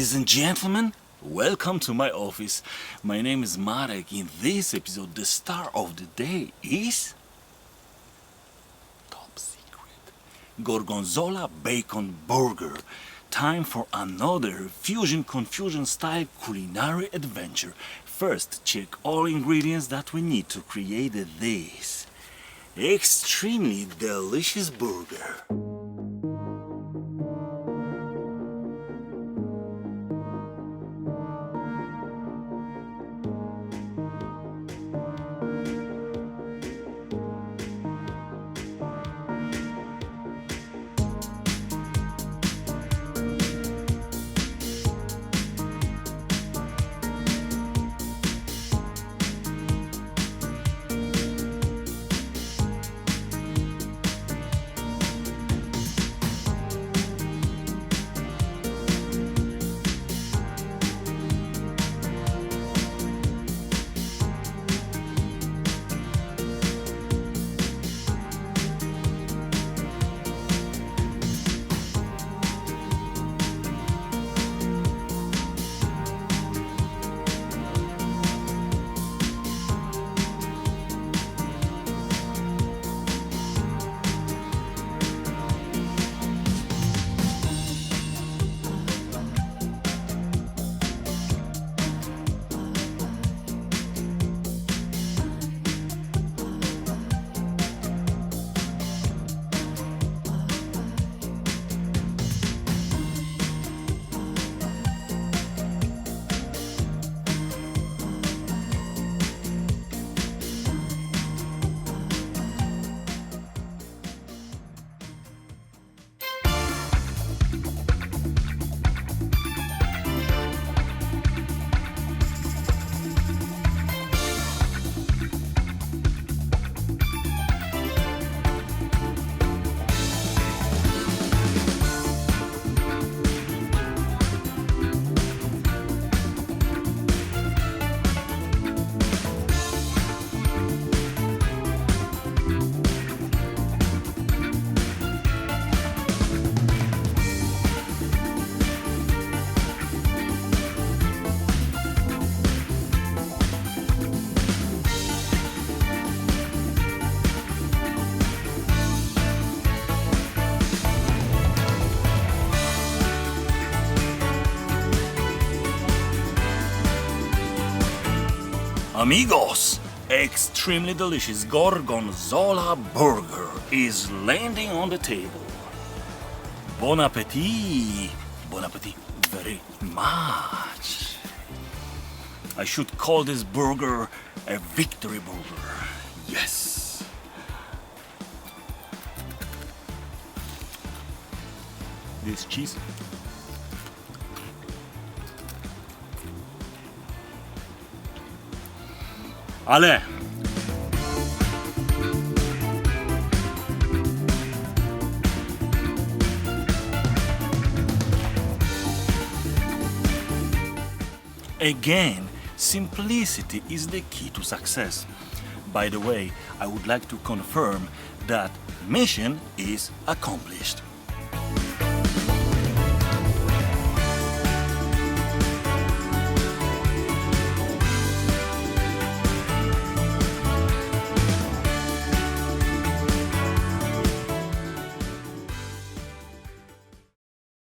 Ladies and gentlemen, welcome to my office. My name is Marek. In this episode, the star of the day is... top secret. Gorgonzola bacon burger. Time for another fusion confusion style culinary adventure. First, check all ingredients that we need to create this extremely delicious burger. Amigos, extremely delicious Gorgonzola burger is landing on the table. Bon appetit! Bon appetit very much. I should call this burger a victory burger. Yes. This cheese. Ale! Again, simplicity is the key to success. By the way, I would like to confirm that mission is accomplished.